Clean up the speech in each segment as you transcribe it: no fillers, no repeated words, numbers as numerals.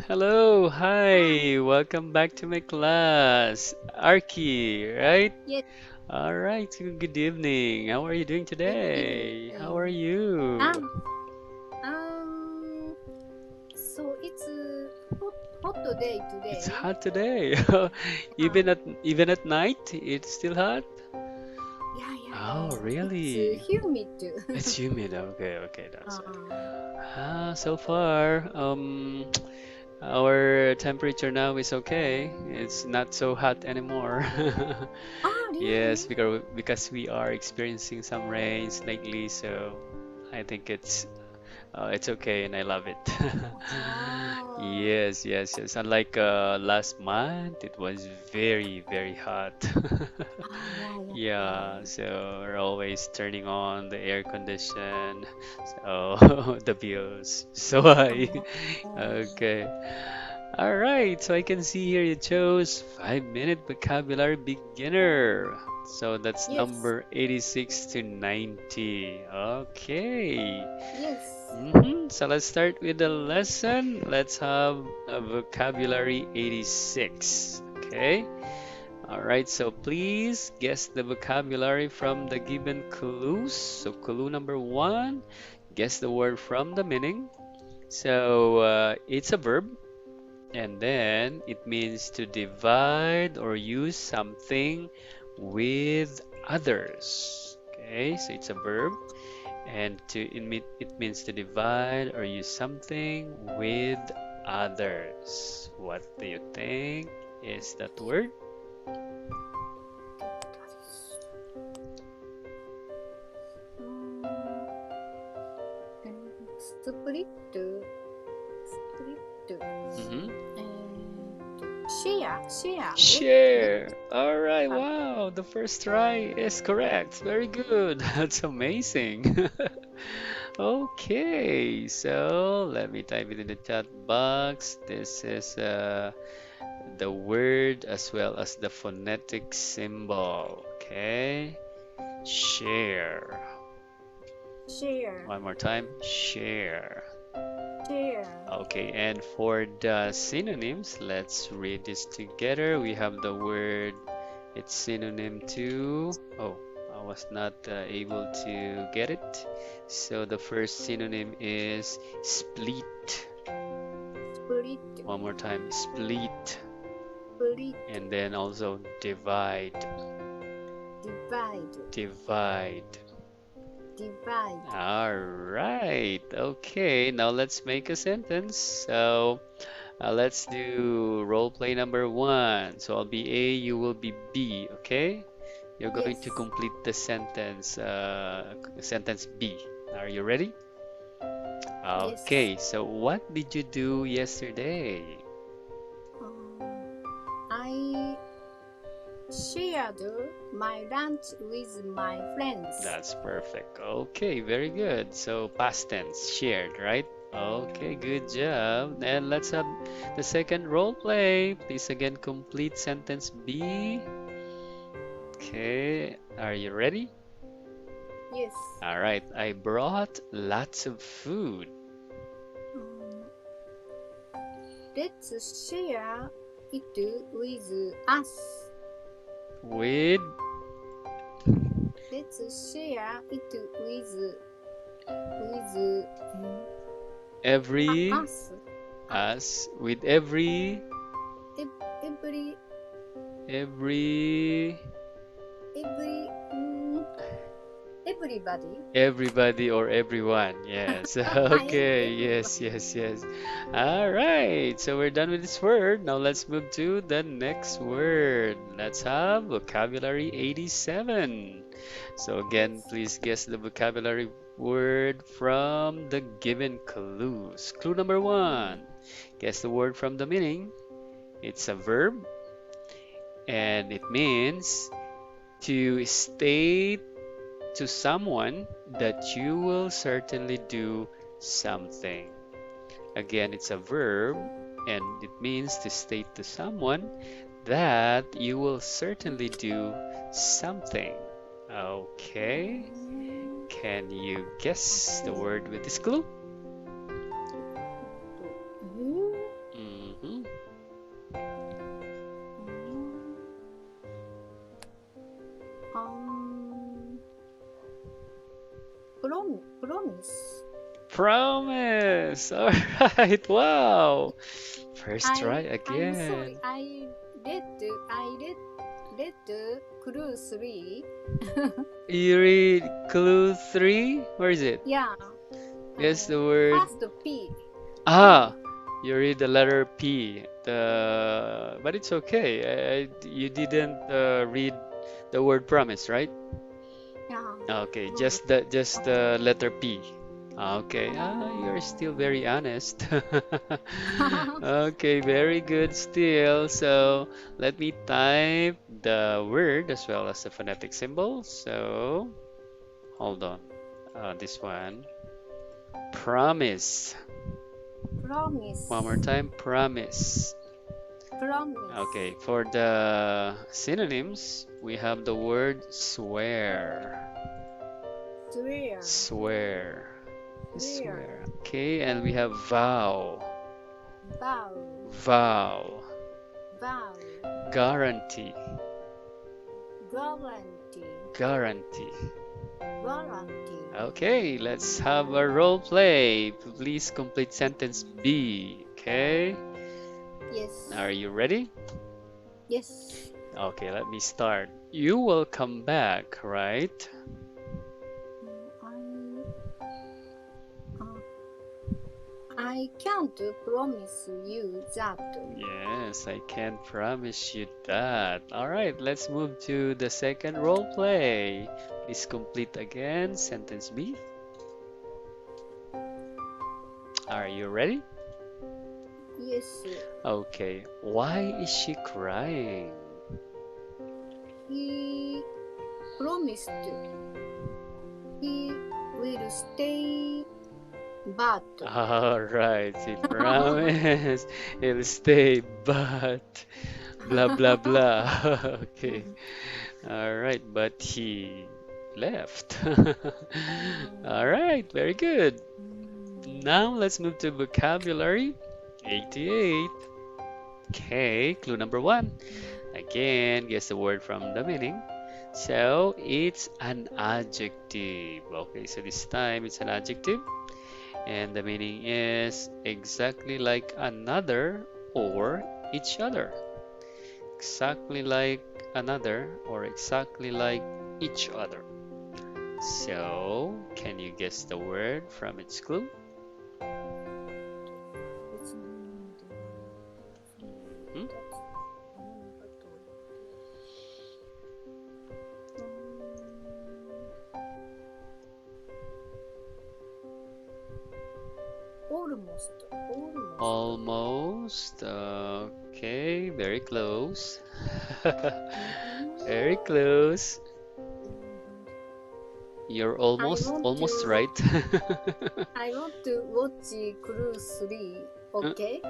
Hello, Hi. hi, welcome back to my class. Arki, right? Yes, All right, good evening. How are you doing good today? How are evening. you? Um, so it's a hot day It's today. hot today. Yeah, Even at night, it's still hot? Oh, yeah. It's really? humid too. It's humid. Okay, okay, that's it. uh, So far, our temperature now is okay. It's not so hot anymore. oh, Yes, really? because we are experiencing some rains lately, so I think it's okay and I love it. Oh, Yes. Unlike last month, it was very hot. Yeah, yeah. so we're always turning on the air condition, so the bills so high. Oh, Okay. All right, so I can see here you chose 5-minute vocabulary beginner. So that's yes, number 86 to 90. Okay. yes. So let's start with the lesson. Let's have a vocabulary 86. Okay. All right, so please guess the vocabulary from the given clues. So clue number one, guess the word from the meaning. So it's a verb. And then it means to divide or use something with others. Okay, so it's a verb, and it means to divide or use something with others. What do you think is that word? Um, split, split. Mm-hmm. Share. Share. All right. Uh, Wow. The first try is correct. Very good. That's amazing. Okay. So let me type it in the chat box. This is the word as well as the phonetic symbol. Okay. Share. share, One more time. Share. share. Okay, and for the synonyms, let's read this together. We have the word, it's synonym to, oh, I was not able to get it. So the first synonym is split. Split, One more time, split. split, And then also divide, divide, divide. divide. All right. Okay, now let's make a sentence. So let's do role play number one. So I'll be A, you will be B, okay? You're going to Yes, complete the sentence B. Are you ready? yes. Okay, so what did you do yesterday? I shared my lunch with my friends. That's perfect. Okay, very good. So past tense, shared, right? Okay, good job. And let's have the second role play. Please again complete sentence B. Okay, are you ready? Yes. All right, I brought lots of food Um, let's share it with us. with Let's share it with every us. Uh, us with every every every every everybody. everybody or everyone. Yes. Okay. Everybody. Yes. All right. So we're done with this word. Now let's move to the next word. Let's have vocabulary 87. So again, Yes. please guess the vocabulary word from the given clues. Clue number one. Guess the word from the meaning. It's a verb and it means to state to someone that you will certainly do something. Again, it's a verb and it means to state to someone that you will certainly do something. Okay, can you guess the word with this clue? Um, promise. Promise. All right. Wow. First try I'm sorry. again. I read clue 3. You read clue three? Where is it? Yeah. Guess the word. First P. P. Ah, you read the letter P. But it's okay. You didn't read the word promise, right? Yeah. Okay, Promise. just the letter P. Okay, you're still very honest. Okay, very good still. So let me type the word as well as the phonetic symbol. So hold on. This one. Promise. One more Promise. time. Promise. Promise. Okay, for the synonyms, we have the word swear. Swear. Swear. Swear. Swear. Okay, and we have vow. Vow. Vow. Vow. Guarantee. Guarantee. Guarantee. Guarantee. Okay, let's have a role play. Please complete sentence B. Okay, Yes. are you ready? Yes. Okay, let me start. You will come back, right? Uh, I can't promise you that. Yes, I can promise you that. All right, let's move to the second role play. Please complete again sentence B. Are you ready? Yes. Okay, why is she crying? He promised he will stay, but All right, he promised he'll stay, but blah blah blah. Okay, all right, but he left. All right, very good. Now let's move to vocabulary 88. Okay, clue number one. Again, guess the word from the meaning. So it's an adjective. Okay, so this time it's an adjective, and the meaning is exactly like another or each other. Exactly like another or exactly like each other. So, can you guess the word from its clue? Hmm? almost, almost. Almost. Okay, very close. Very close. You're I almost want almost to right. I want to watch Clue 3. Okay?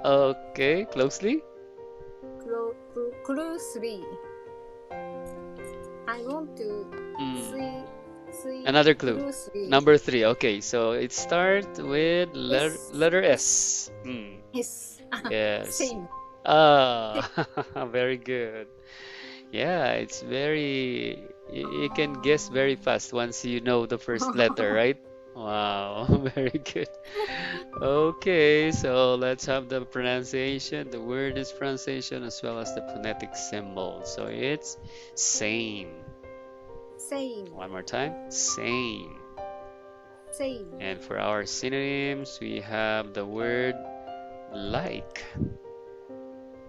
Okay, closely. Clue 3. I want to Mm. see Another clue. Clue 3. Number three. Okay, so it starts with S. letter S. S. Mm. S. Yes. Same. Ah, very good. Yeah, it's very, you can guess very fast once you know the first letter, right? Wow, very good. Okay, so let's have the pronunciation. The word is pronunciation as well as the phonetic symbol. So it's same. Same. One more time, same. Same. And for our synonyms, we have the word like,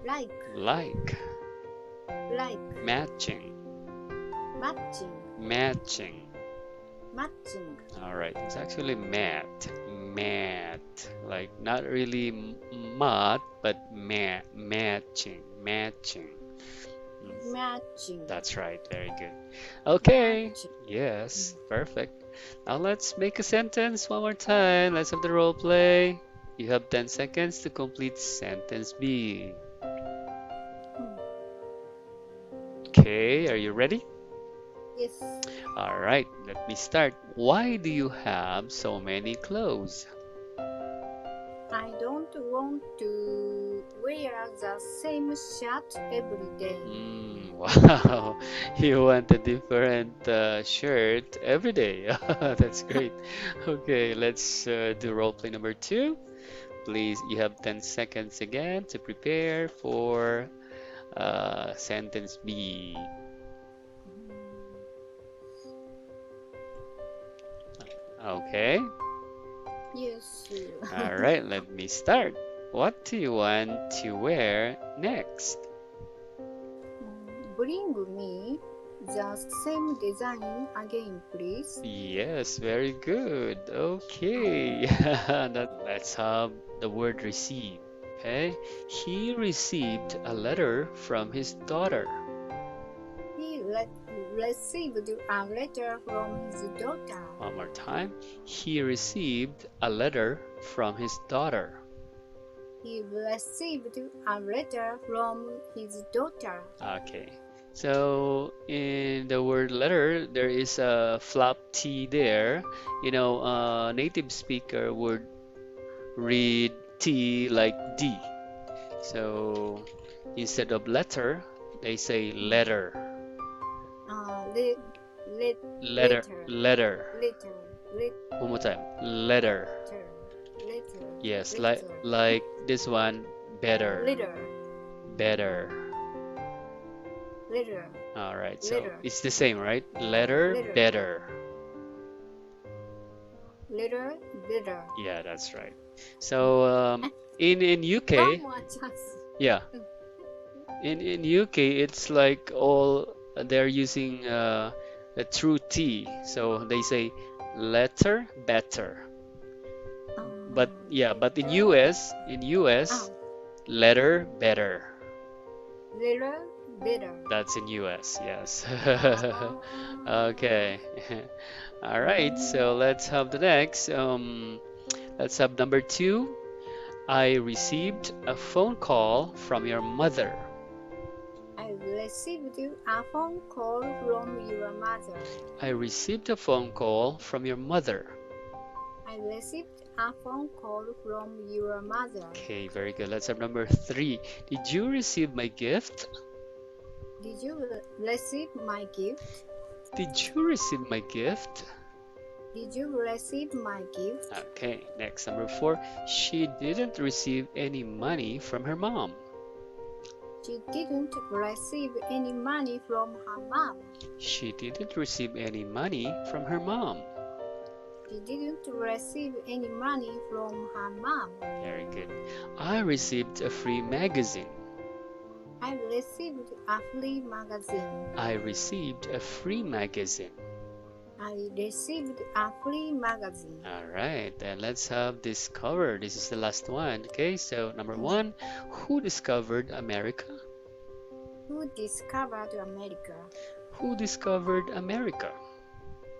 Like. like, Like. matching, Matching. matching. Matching. All right, it's actually mat, like not really mat, but matching, matching. Mm, Matching. that's right, very good. Okay, Matching. yes, perfect. Now let's make a sentence one more time. Let's have the role play. You have 10 seconds to complete sentence B. Okay, are you ready? Yes. All right, let me start. Why do you have so many clothes? I don't want to wear the same shirt every day. Wow, you want a different shirt every day. That's great. Okay, let's do role play number two. Please, you have 10 seconds again to prepare for sentence B. Okay, Yes. all right, let me start. What do you want to wear next? Bring me the same design again, please. Yes, very good. Okay, let's have the word receive. Okay, he received a letter from his daughter. He received a letter from his daughter. One more time. He received a letter from his daughter. He received a letter from his daughter. Okay. So in the word letter, there is a flap T there. Native speaker would read T like D. So instead of letter, they say letter. Le, le, Letter, letter. letter, One more time. Letter. letter, Yes, letter, like this one, better. letter, Better. letter, All right, so letter, it's the same, right? Letter, letter, better. letter, better. Yeah, that's right. So in UK, One more chance. yeah, in UK, it's like all they're using a true T. So they say letter, better. But yeah, but in US, letter, better. Letter, better. That's in US, yes. Okay. All right, so let's have the next. Let's have number two. I received a phone call from your mother. I received a phone call from your mother. I received a phone call from your mother. I received a phone call from your mother. Okay, very good. Let's have number three. Did you receive my gift? Did you receive my gift? Did you receive my gift? Did you receive my gift? Okay, next, number four. She didn't receive any money from her mom. She didn't receive any money from her mom. She didn't receive any money from her mom. She didn't receive any money from her mom. Very good. I received a free magazine. I received a free magazine. I received a free magazine. I received a free magazine. All right, then let's have discover. This is the last one. Okay, so number one, who discovered America? Who discovered America? Who discovered America?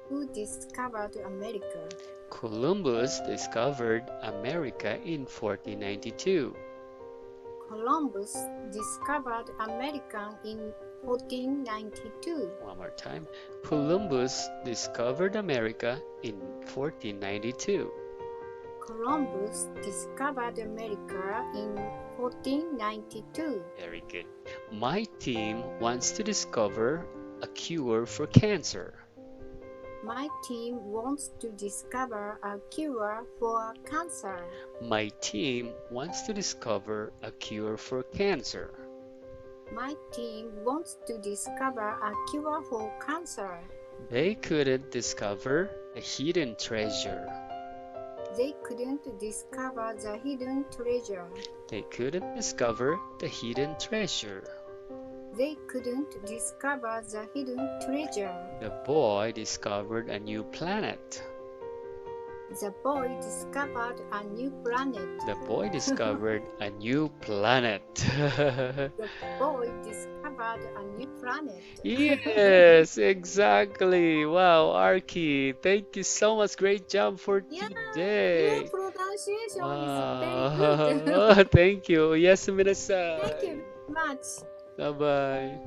Who discovered America? Columbus discovered America in 1492. Columbus discovered America in 1492. One more time. Columbus discovered America in 1492. Columbus discovered America in 1492. Very good. My team wants to discover a cure for cancer. My team wants to discover a cure for cancer. My team wants to discover a cure for cancer. My team wants to discover a cure for cancer. They couldn't discover a hidden treasure. They couldn't discover the hidden treasure. They couldn't discover the hidden treasure. They couldn't discover the hidden treasure. The boy discovered a new planet. The boy discovered a new planet. The boy discovered a new planet. The boy discovered a new planet. Yes, exactly. Wow, Arki, thank you so much. Great job for today. Your pronunciation Wow. is very good. Thank you. Yes, Minasa. Thank you very much. Bye-bye.